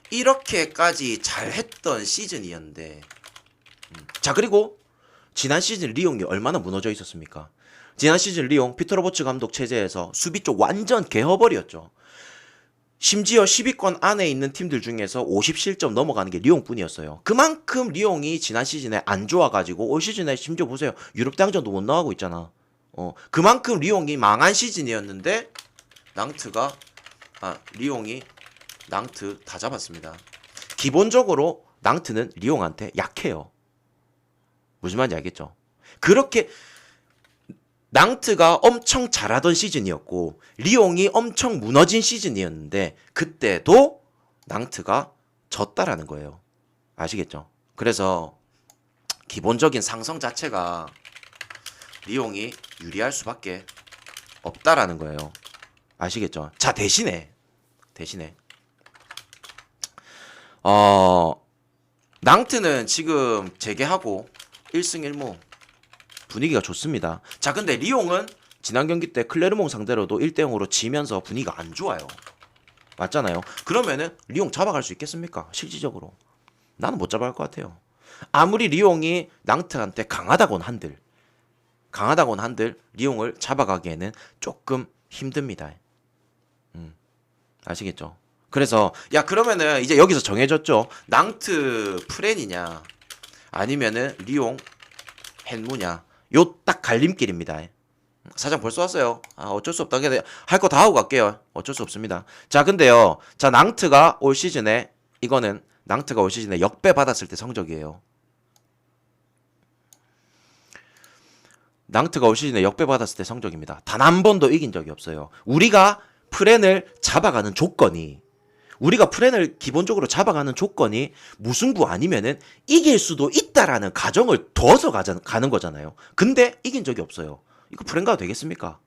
이렇게까지 잘했던 시즌이었는데 자 그리고 지난 시즌 리옹이 얼마나 무너져 있었습니까? 지난 시즌 리옹 피터 로버츠 감독 체제에서 수비 쪽 완전 개허벌이었죠. 심지어 10위권 안에 있는 팀들 중에서 50실점 넘어가는 게 리옹뿐이었어요. 그만큼 리옹이 지난 시즌에 안 좋아가지고 올 시즌에 심지어 보세요. 유럽 대항전도 못 나가고 있잖아. 그만큼 리옹이 망한 시즌이었는데 리옹이 낭트 다 잡았습니다. 기본적으로 낭트는 리옹한테 약해요. 무슨 말인지 알겠죠? 그렇게 낭트가 엄청 잘하던 시즌이었고 리옹이 엄청 무너진 시즌이었는데 그때도 낭트가 졌다라는 거예요. 아시겠죠? 그래서 기본적인 상성 자체가 리옹이 유리할 수밖에 없다라는 거예요. 아시겠죠? 자 대신에 낭트는 지금 재개하고 1승 1무 분위기가 좋습니다. 자 근데 리옹은 지난 경기 때 클레르몽 상대로도 1대0으로 지면서 분위기가 안 좋아요. 맞잖아요. 그러면은 리옹 잡아갈 수 있겠습니까? 실질적으로 나는 못 잡아갈 것 같아요. 아무리 리옹이 낭트한테 강하다곤 한들 리옹을 잡아가기에는 조금 힘듭니다. 아시겠죠? 그래서 야 그러면은 이제 여기서 정해졌죠. 낭트 프렌이냐 아니면은 리옹 헨무냐 요 딱 갈림길입니다. 사장 벌써 왔어요. 어쩔 수 없다. 할 거 다 하고 갈게요. 어쩔 수 없습니다. 자 근데요. 자 낭트가 올 시즌에 역배 받았을 때 성적이에요. 낭트가 올 시즌에 역배 받았을 때 성적입니다. 단 한 번도 이긴 적이 없어요. 우리가 프렌을 기본적으로 잡아가는 조건이 무승부 아니면은 이길 수도 있다라는 가정을 둬서 가는 거잖아요. 근데 이긴 적이 없어요. 이거 프렌 가도 되겠습니까?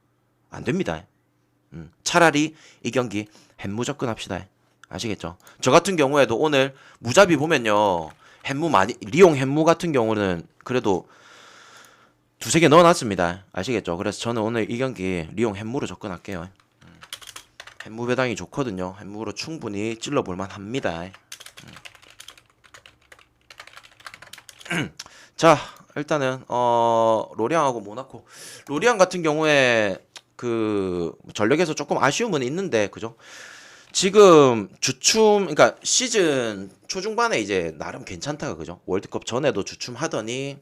안 됩니다. 차라리 이 경기 햄무 접근합시다. 아시겠죠? 저 같은 경우에도 오늘 무자비 보면요. 리옹 햄무 같은 경우는 그래도 두세 개 넣어놨습니다. 아시겠죠? 그래서 저는 오늘 이 경기 리옹 햄무로 접근할게요. 햄무 배당이 좋거든요. 햄무로 충분히 찔러볼만 합니다. 자 일단은 로리앙하고 모나코. 로리앙 같은 경우에 그 전력에서 조금 아쉬움은 있는데 그죠? 지금 그러니까 시즌 초중반에 이제 나름 괜찮다가 그죠? 월드컵 전에도 주춤하더니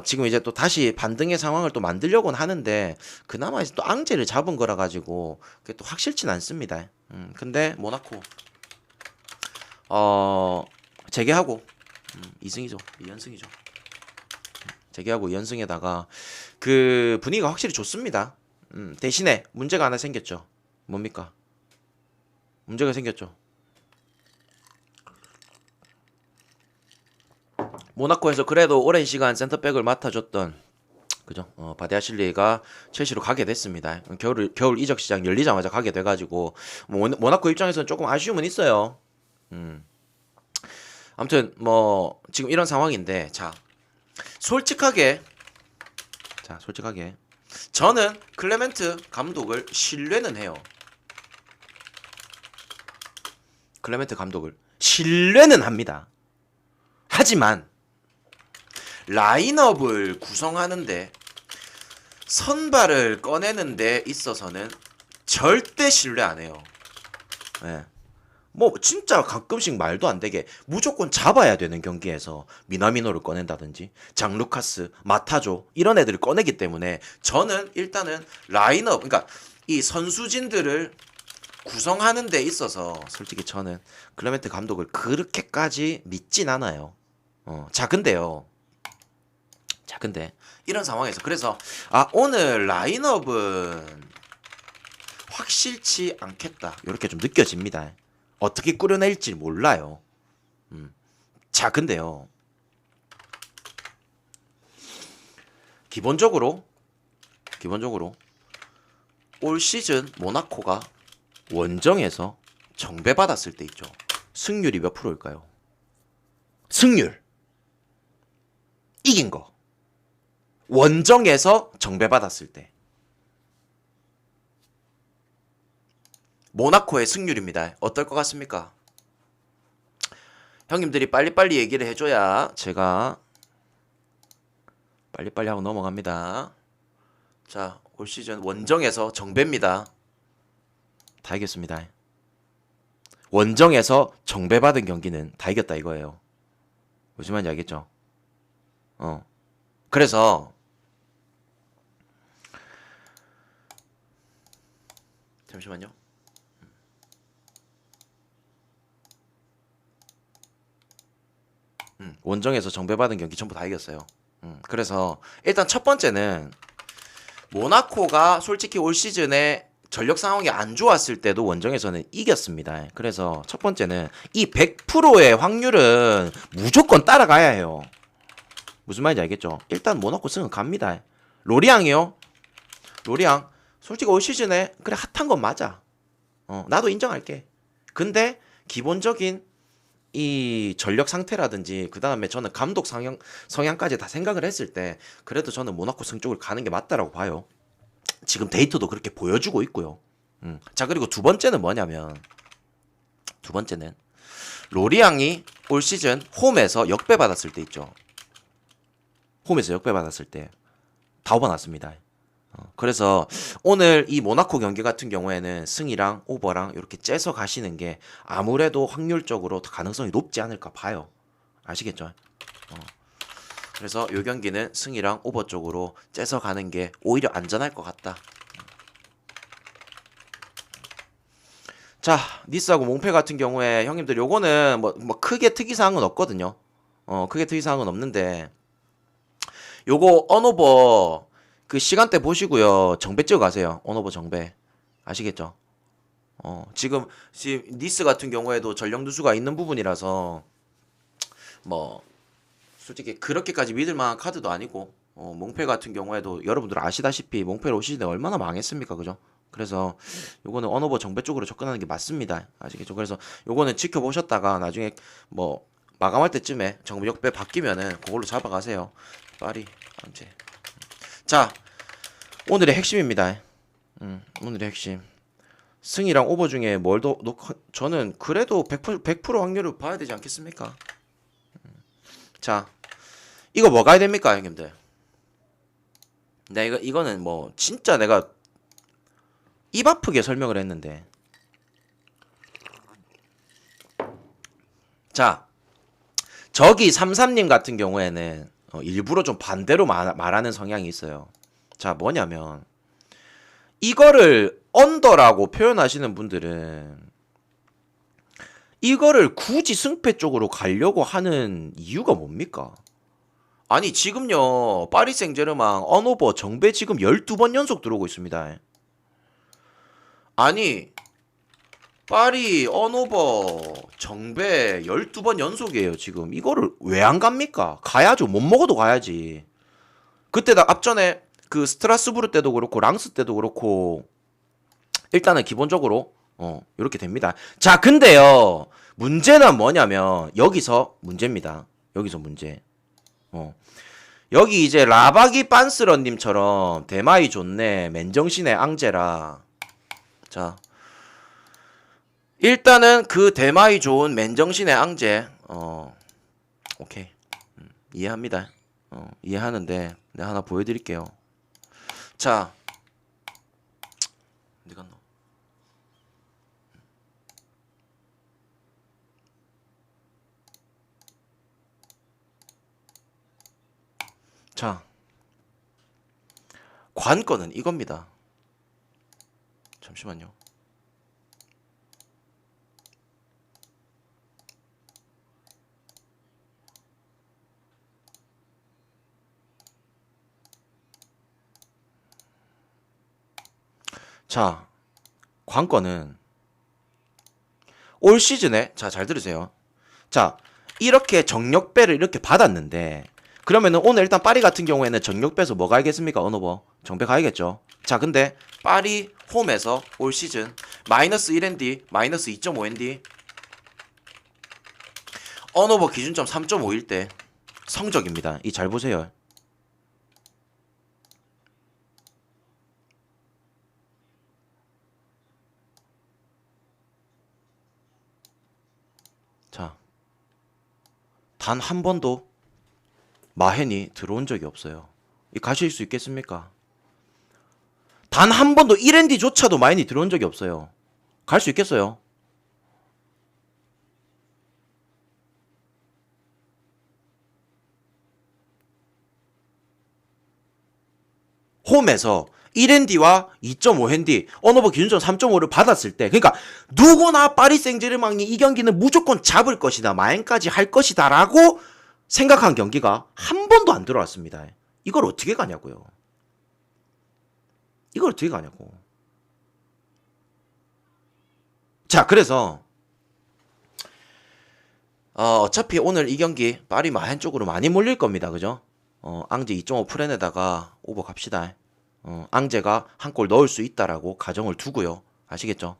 지금 이제 또 다시 반등의 상황을 또 만들려고는 하는데 그나마 이제 또 앙제를 잡은 거라 가지고 그게 또 확실치는 않습니다. 근데 모나코 재개하고 2승이죠. 2연승이죠. 재계하고 2연승에다가 그 분위기가 확실히 좋습니다. 대신에 문제가 하나 생겼죠. 뭡니까? 문제가 생겼죠. 모나코에서 그래도 오랜 시간 센터백을 맡아줬던 그죠? 바디아실리가 첼시로 가게 됐습니다. 겨울 이적 시장 열리자마자 가게 돼가지고 모나코 입장에서는 조금 아쉬움은 있어요. 아무튼 뭐 지금 이런 상황인데 솔직하게 저는 클레멘트 감독을 신뢰는 해요. 클레멘트 감독을 신뢰는 합니다. 하지만 라인업을 구성하는데 선발을 꺼내는 데 있어서는 절대 신뢰 안 해요. 네. 뭐 진짜 가끔씩 말도 안 되게 무조건 잡아야 되는 경기에서 미나미노를 꺼낸다든지 장루카스, 마타조 이런 애들을 꺼내기 때문에 저는 일단은 라인업 그러니까 이 선수진들을 구성하는 데 있어서 솔직히 저는 클레멘트 감독을 그렇게까지 믿진 않아요. 근데 이런 상황에서 그래서 오늘 라인업은 확실치 않겠다 이렇게 좀 느껴집니다. 어떻게 꾸려낼지 몰라요. 근데요. 기본적으로 올 시즌 모나코가 원정에서 정배받았을 때 있죠. 승률이 몇 프로일까요? 승률. 이긴 거. 원정에서 정배받았을 때. 모나코의 승률입니다. 어떨 것 같습니까? 형님들이 빨리빨리 얘기를 해줘야 제가 빨리빨리 하고 넘어갑니다. 자, 올 시즌 원정에서 정배입니다. 다 이겼습니다. 원정에서 정배받은 경기는 다 이겼다 이거예요. 무슨 말인지 알겠죠? 그래서 잠시만요. 원정에서 정배받은 경기 전부 다 이겼어요. 그래서 일단 첫 번째는 모나코가 솔직히 올 시즌에 전력 상황이 안 좋았을 때도 원정에서는 이겼습니다. 그래서 첫 번째는 이 100%의 확률은 무조건 따라가야 해요. 무슨 말인지 알겠죠? 일단 모나코 승은 갑니다. 로리앙이요? 로리앙 솔직히 올 시즌에 그래 핫한 건 맞아. 나도 인정할게. 근데 기본적인 이 전력 상태라든지 그 다음에 저는 감독 성향까지 다 생각을 했을 때 그래도 저는 모나코 승 쪽을 가는 게 맞다라고 봐요. 지금 데이터도 그렇게 보여주고 있고요. 자 그리고 두 번째는 뭐냐면 로리앙이 올 시즌 홈에서 역배받았을 때 있죠. 홈에서 역배받았을 때 다 오버났습니다. 그래서 오늘 이 모나코 경기 같은 경우에는 승이랑 오버랑 이렇게 째서 가시는 게 아무래도 확률적으로 가능성이 높지 않을까 봐요. 아시겠죠? 그래서 이 경기는 승이랑 오버 쪽으로 째서 가는 게 오히려 안전할 것 같다. 자, 니스하고 몽페 같은 경우에 형님들 요거는 뭐 크게 특이사항은 없거든요. 크게 특이사항은 없는데 요거 언오버 그 시간대 보시고요. 정배 찍어 가세요. 언오버 정배. 아시겠죠? 지금 니스 같은 경우에도 전력 누수가 있는 부분이라서 뭐 솔직히 그렇게까지 믿을 만한 카드도 아니고 몽페 같은 경우에도 여러분들 아시다시피 몽페로 올 시즌에 얼마나 망했습니까? 그죠? 그래서 요거는 언오버 정배 쪽으로 접근하는 게 맞습니다. 아시겠죠? 그래서 요거는 지켜보셨다가 나중에 뭐 마감할 때쯤에 정배 역배 바뀌면은 그걸로 잡아가세요. 파리 언제? 자, 오늘의 핵심입니다. 오늘의 핵심. 승이랑 오버 중에 뭘 더 저는 그래도 100% 확률을 봐야 되지 않겠습니까? 자, 이거 뭐 가야 됩니까, 형님들? 이거는 뭐 진짜 내가 입 아프게 설명을 했는데. 자, 저기 33님 같은 경우에는 일부러 좀 반대로 말하는 성향이 있어요. 자, 뭐냐면 이거를 언더라고 표현하시는 분들은 이거를 굳이 승패 쪽으로 가려고 하는 이유가 뭡니까? 아니 지금요 파리 생제르맹 언오버 정배 지금 12번 연속 들어오고 있습니다. 아니 파리 언오버 정배 12번 연속이에요 지금. 이거를 왜 안 갑니까? 가야죠. 못 먹어도 가야지. 그때 나 앞전에 그 스트라스부르 때도 그렇고 랑스 때도 그렇고 일단은 기본적으로 이렇게 됩니다. 자 근데요 문제는 뭐냐면 여기서 문제입니다. 여기서 문제. 여기 이제 라바기 빤스런님처럼 대마이 좋네 맨정신의 앙제라. 자 일단은 그 대마이 좋은 맨정신의 앙제 오케이 이해합니다. 이해하는데 내가 하나 보여드릴게요. 자 어디 갔노? 자 관건은 이겁니다. 잠시만요. 자 관건은 올 시즌에 자 잘 들으세요. 자 이렇게 정력배를 이렇게 받았는데 그러면은 오늘 일단 파리 같은 경우에는 정력배에서 뭐 가야겠습니까? 언어버 정배 가야겠죠. 자 근데 파리 홈에서 올 시즌 마이너스 1ND 마이너스 2.5ND 언어버 기준점 3.5일 때 성적입니다. 이 잘 보세요. 자 단 한 번도 마헨이 들어온 적이 없어요. 이 가실 수 있겠습니까? 단 한 번도 1ND조차도 마헨이 들어온 적이 없어요. 갈 수 있겠어요? 홈에서 1핸디와 2.5핸디 언어버 기준점 3.5를 받았을 때 그러니까 누구나 파리 생제르맹이 이 경기는 무조건 잡을 것이다 마행까지 할 것이다 라고 생각한 경기가 한 번도 안 들어왔습니다. 이걸 어떻게 가냐고요. 이걸 어떻게 가냐고. 자 그래서 어차피 오늘 이 경기 파리 마헨 쪽으로 많이 몰릴 겁니다. 그죠? 앙제 2.5 프렌에다가 오버 갑시다. 앙제가 한 골 넣을 수 있다라고 가정을 두고요. 아시겠죠?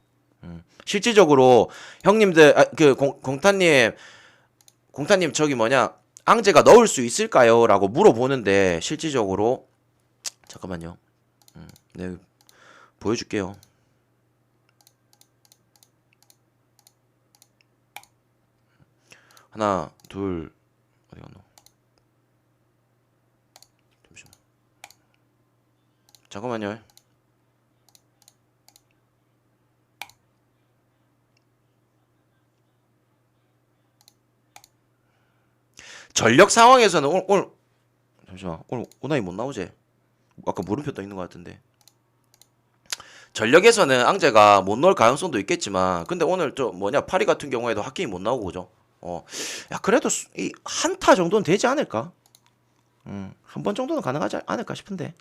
실질적으로 형님들 그 공타님 저기 뭐냐 앙제가 넣을 수 있을까요?라고 물어보는데 실질적으로 잠깐만요. 네 보여줄게요. 하나 둘 어디 갔노? 잠시만. 잠깐만요. 전력 상황에서는 오늘 잠시만 오늘 오나이 못 나오지? 아까 물음표 떠 있는 것 같은데. 전력에서는 앙제가 못 넣을 가능성도 있겠지만 근데 오늘 저 뭐냐 파리 같은 경우에도 하킹이 못 나오고 그죠? 야 그래도 이 한타 정도는 되지 않을까? 한 번 정도는 가능하지 않을까 싶은데.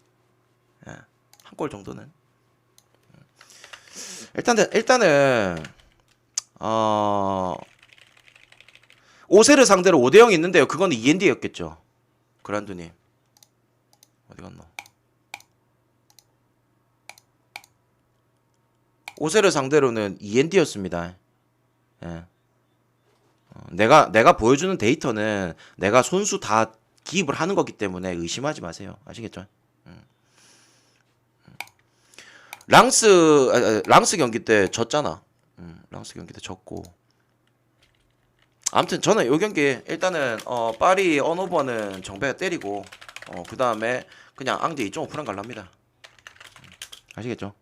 예, 한 골 정도는. 일단은 오세르 상대로 5대 0이 있는데요. 그건 END였겠죠. 그란두님 어디 갔노? 오세르 상대로는 END였습니다. 예. 내가 보여주는 데이터는 내가 손수 다 기입을 하는 거기 때문에 의심하지 마세요. 아시겠죠? 랑스 경기 때 졌잖아. 랑스 경기 때 졌고. 아무튼 저는 요 경기 일단은 파리 언오버는 정배가 때리고 그 다음에 그냥 앙제 2.5% 갈랍니다. 아시겠죠?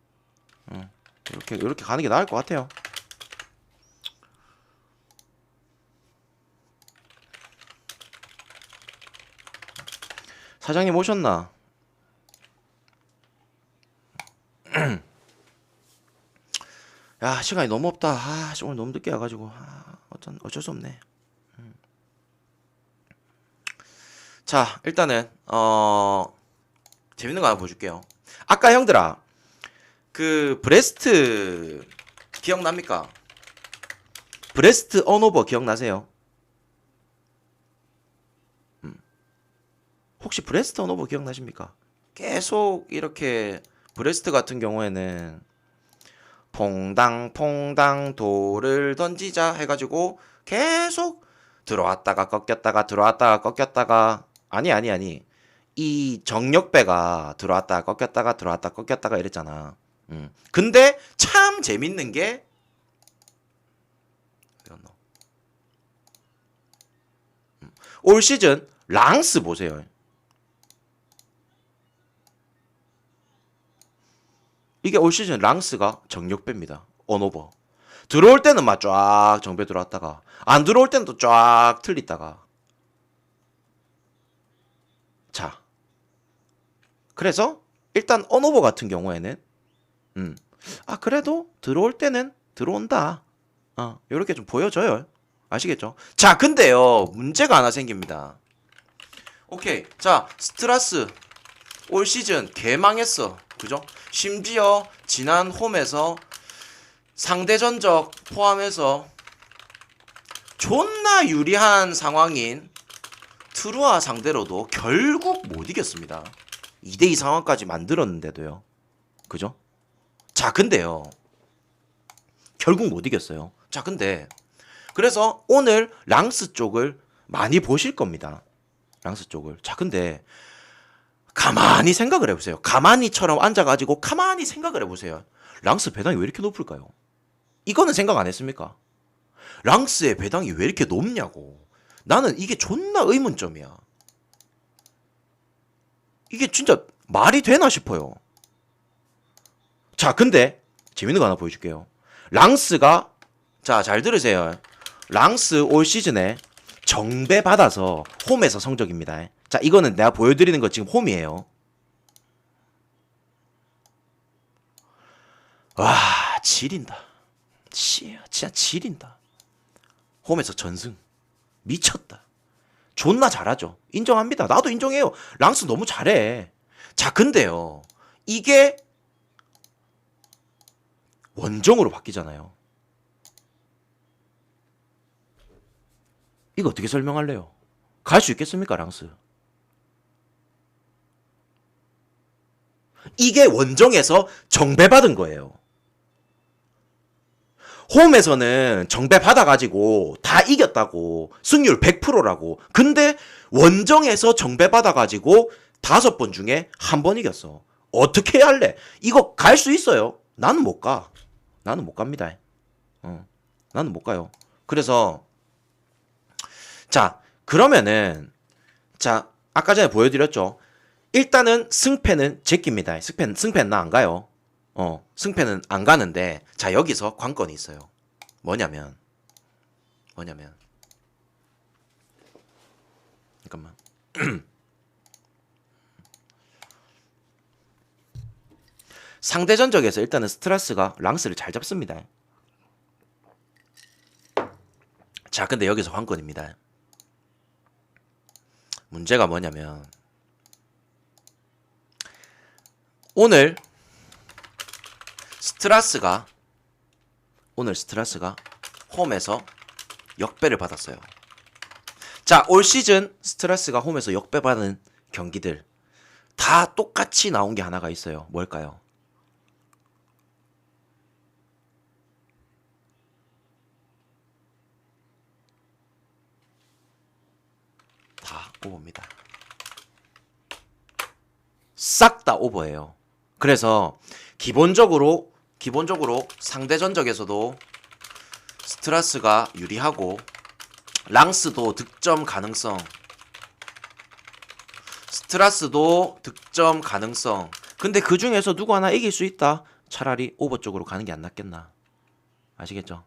이렇게 가는 게 나을 것 같아요. 사장님 오셨나? 야 시간이 너무 없다. 오늘 너무 늦게 와가지고 어쩔 수 없네. 자, 일단은 재밌는 거 하나 보여줄게요. 아까 형들아, 그 브레스트 기억납니까? 브레스트 언오버 기억나세요? 혹시 브레스트 언오버 기억나십니까? 계속 이렇게 브레스트 같은 경우에는 퐁당 돌을 던지자 해가지고 계속 들어왔다가 꺾였다가 들어왔다가 꺾였다가 아니 이 정력배가 들어왔다가 꺾였다가 들어왔다가 꺾였다가 이랬잖아. 근데 참 재밌는 게 올 시즌 랑스 보세요. 이게 올 시즌 랑스가 정력배입니다. 언오버. 들어올 때는 막 쫙 정배 들어왔다가 안 들어올 때는 또 쫙 틀리다가. 자, 그래서 일단 언오버 같은 경우에는 그래도 들어올 때는 들어온다. 요렇게 좀 보여져요. 아시겠죠? 자, 근데요, 문제가 하나 생깁니다. 오케이. 자, 스트라스 올 시즌 개망했어. 그죠? 심지어 지난 홈에서 상대 전적 포함해서 존나 유리한 상황인 트루아 상대로도 결국 못 이겼습니다. 2대2 상황까지 만들었는데도요. 그죠? 자, 근데요. 결국 못 이겼어요. 자, 근데 그래서 오늘 랑스 쪽을 많이 보실 겁니다. 랑스 쪽을. 자, 근데 가만히 생각을 해보세요. 가만히처럼 앉아가지고 가만히 생각을 해보세요. 랑스 배당이 왜 이렇게 높을까요? 이거는 생각 안 했습니까? 랑스의 배당이 왜 이렇게 높냐고. 나는 이게 존나 의문점이야. 이게 진짜 말이 되나 싶어요. 자, 근데 재밌는 거 하나 보여줄게요. 랑스가, 자, 잘 들으세요. 랑스 올 시즌에 정배 받아서 홈에서 성적입니다. 자, 이거는 내가 보여드리는 거 지금 홈이에요. 와, 지린다. 진짜 지린다. 홈에서 전승. 미쳤다. 존나 잘하죠. 인정합니다. 나도 인정해요. 랑스 너무 잘해. 자, 근데요. 이게 원정으로 바뀌잖아요. 이거 어떻게 설명할래요? 갈 수 있겠습니까, 랑스? 이게 원정에서 정배받은 거예요. 홈에서는 정배 받아가지고 다 이겼다고. 승률 100%라고. 근데 원정에서 정배 받아가지고 5번 중에 1번 이겼어. 어떻게 해야 할래? 이거 갈 수 있어요. 나는 못 가. 나는 못 갑니다. 나는 못 가요. 그래서 자, 그러면은 자, 아까 전에 보여드렸죠. 일단은 승패는 제끼입니다. 승패는 나 안 가요. 승패는 안 가는데, 자, 여기서 관건이 있어요. 뭐냐면, 잠깐만. 상대 전적에서 일단은 스트라스가 랑스를 잘 잡습니다. 자, 근데 여기서 관건입니다. 문제가 뭐냐면, 오늘 스트라스가 홈에서 역배를 받았어요. 자, 올 시즌 스트라스가 홈에서 역배받은 경기들 다 똑같이 나온 게 하나가 있어요. 뭘까요? 다 오버입니다. 싹 다 오버예요. 그래서 기본적으로 상대 전적에서도 스트라스가 유리하고 랑스도 득점 가능성, 스트라스도 득점 가능성. 근데 그 중에서 누구 하나 이길 수 있다. 차라리 오버 쪽으로 가는 게 안 낫겠나. 아시겠죠?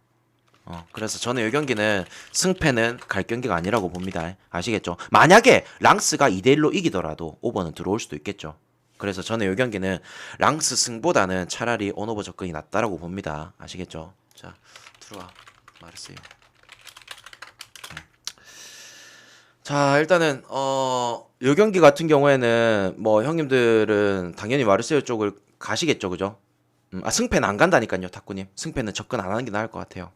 그래서 저는 이 경기는 승패는 갈 경기가 아니라고 봅니다. 아시겠죠? 만약에 랑스가 2대1로 이기더라도 오버는 들어올 수도 있겠죠. 그래서 저는 이 경기는 랑스 승보다는 차라리 온오버 접근이 낫다라고 봅니다. 아시겠죠? 자, 들어와 말했어요. 자, 일단은 요 경기 같은 경우에는 뭐 형님들은 당연히 마르세유 쪽을 가시겠죠, 그죠? 승패는 안 간다니까요, 탁구님. 승패는 접근 안 하는 게 나을 것 같아요.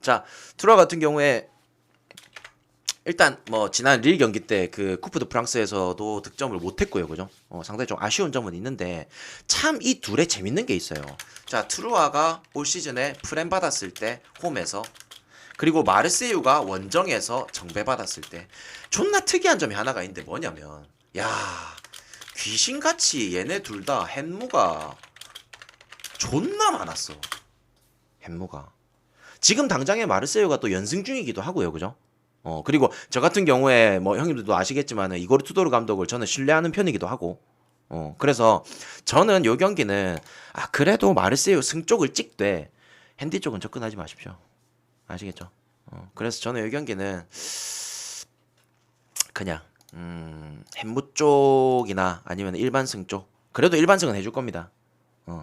자, 투라 같은 경우에 일단 뭐 지난 릴 경기 때 그 쿠프 드 프랑스에서도 득점을 못했고요, 그죠? 상당히 좀 아쉬운 점은 있는데 참 이 둘의 재밌는 게 있어요. 자, 트루아가 올 시즌에 프렘 받았을 때 홈에서 그리고 마르세유가 원정에서 정배받았을 때 존나 특이한 점이 하나가 있는데 뭐냐면 야 귀신같이 얘네 둘 다 헨무가 존나 많았어. 헨무가 지금 당장에 마르세유가 또 연승 중이기도 하고요, 그죠? 그리고 저 같은 경우에 뭐 형님들도 아시겠지만 이고르 투도르 감독을 저는 신뢰하는 편이기도 하고 그래서 저는 요 경기는 그래도 마르세유 승 쪽을 찍되 핸디 쪽은 접근하지 마십시오. 아시겠죠? 그래서 저는 이 경기는 그냥 햄무 쪽이나 아니면 일반승 쪽 그래도 일반승은 해줄 겁니다.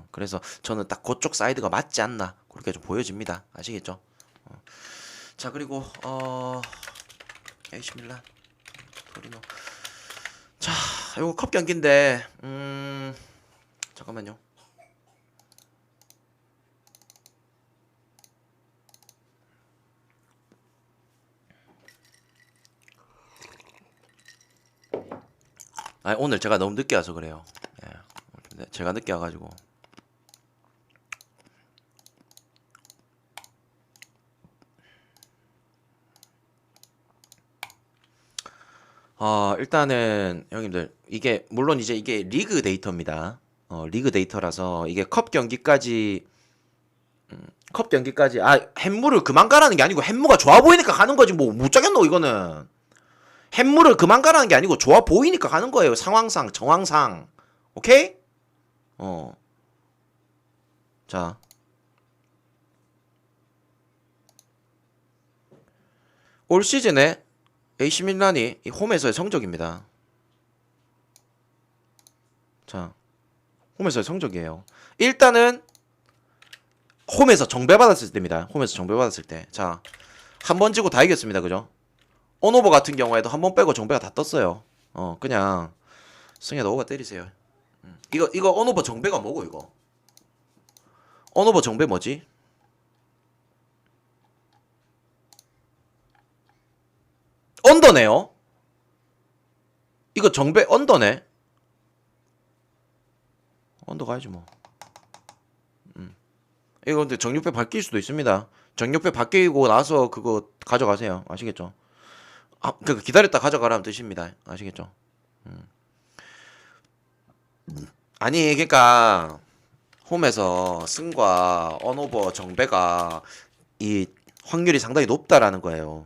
그래서 저는 딱 그쪽 사이드가 맞지 않나 그렇게 좀 보여집니다. 아시겠죠? 자 그리고 AC 밀란 토리노 자 이거 컵 경기인데 잠깐만요. 오늘 제가 너무 늦게 와서 그래요. 예, 제가 늦게 와가지고. 일단은 형님들 이게 물론 이제 이게 리그 데이터입니다. 리그 데이터라서 이게 컵 경기까지 햄무를 그만 가라는 게 아니고 햄무가 좋아 보이니까 가는 거지 뭐 못 짜겠노 이거는. 햄무를 그만 가라는 게 아니고 좋아 보이니까 가는 거예요. 상황상 정황상. 오케이? 자. 올 시즌에 AC 밀란이 이 홈에서의 성적입니다. 자. 홈에서의 성적이에요. 일단은 홈에서 정배받았을 때입니다. 홈에서 정배받았을 때. 자. 한 번 지고 다 이겼습니다. 그죠? 온오버 같은 경우에도 한 번 빼고 정배가 다 떴어요. 그냥 승희야 오버 때리세요. 이거 온오버 정배가 뭐고 이거? 온오버 정배 뭐지? 언더네요. 이거 정배 언더네. 언더 가야지 뭐. 이거 근데 정육배 바뀔 수도 있습니다. 정육배 바뀌고 나서 그거 가져가세요. 아시겠죠? 그 기다렸다 가져가라는 뜻입니다. 아시겠죠? 아니 그러니까 홈에서 승과 언오버 정배가 이 확률이 상당히 높다라는 거예요.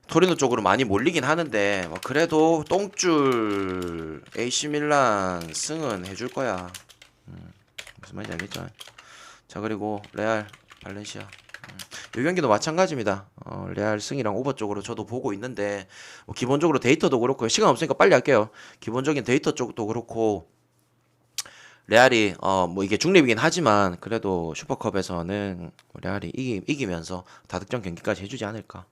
토리노 쪽으로 많이 몰리긴 하는데 뭐 그래도 똥줄 AC 밀란 승은 해줄 거야. 무슨 말인지 알겠죠? 자 그리고 레알 발렌시아 이 경기도 마찬가지입니다. 레알 승이랑 오버 쪽으로 저도 보고 있는데 뭐 기본적으로 데이터도 그렇고 시간 없으니까 빨리 할게요. 기본적인 데이터 쪽도 그렇고 레알이 뭐 이게 중립이긴 하지만 그래도 슈퍼컵에서는 레알이 이기면서 다득점 경기까지 해주지 않을까.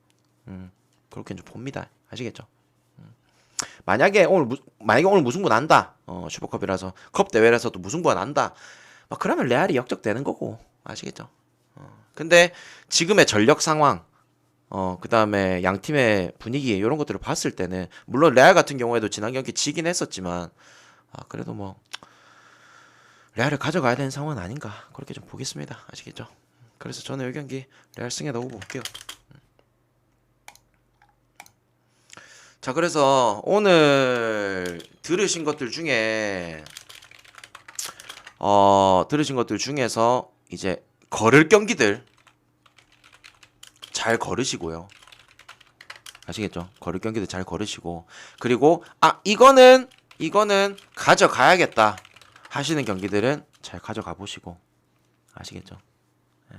그렇게 좀 봅니다. 아시겠죠? 만약에 오늘 무승부 난다. 슈퍼컵이라서 컵 대회라서도 무승부가 난다. 그러면 레알이 역적되는 거고. 아시겠죠? 근데 지금의 전력 상황 그다음에 양 팀의 분위기 이런 것들을 봤을 때는 물론 레알 같은 경우에도 지난 경기 지긴 했었지만 그래도 뭐 레알을 가져가야 되는 상황은 아닌가 그렇게 좀 보겠습니다. 아시겠죠? 그래서 저는 이 경기 레알 승에 넣고 볼게요. 자 그래서 오늘 들으신 것들 중에서 이제 걸을 경기들 잘 걸으시고요. 아시겠죠? 걸을 경기들 잘 걸으시고 그리고 이거는 가져가야겠다 하시는 경기들은 잘 가져가 보시고 아시겠죠? 네.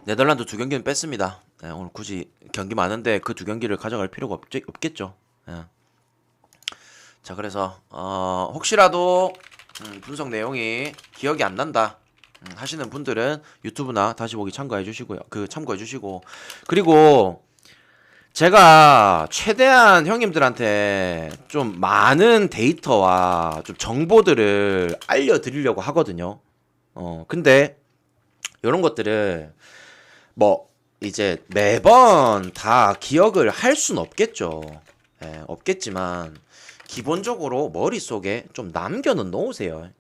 네덜란드 2경기는 뺐습니다. 네, 오늘 굳이 경기 많은데 그 2경기를 가져갈 필요가 없겠죠. 네. 자 그래서 혹시라도 분석 내용이 기억이 안 난다. 하시는 분들은 유튜브나 다시 보기 참고해 주시고요. 참고해 주시고 그리고 제가 최대한 형님들한테 좀 많은 데이터와 좀 정보들을 알려드리려고 하거든요. 근데 이런 것들을 뭐 이제 매번 다 기억을 할 순 없겠죠. 예, 없겠지만 기본적으로 머릿속에 좀 남겨는 놓으세요.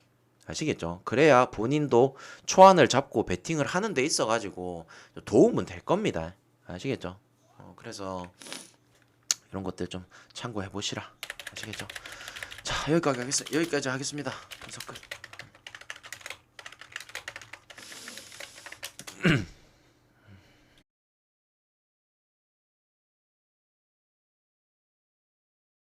아시겠죠? 그래야 본인도 초안을 잡고 베팅을 하는 데 있어가지고 도움은 될 겁니다. 아시겠죠? 그래서 이런 것들 좀 참고해 보시라. 아시겠죠? 자, 여기까지 하겠습니다. 분석 끝.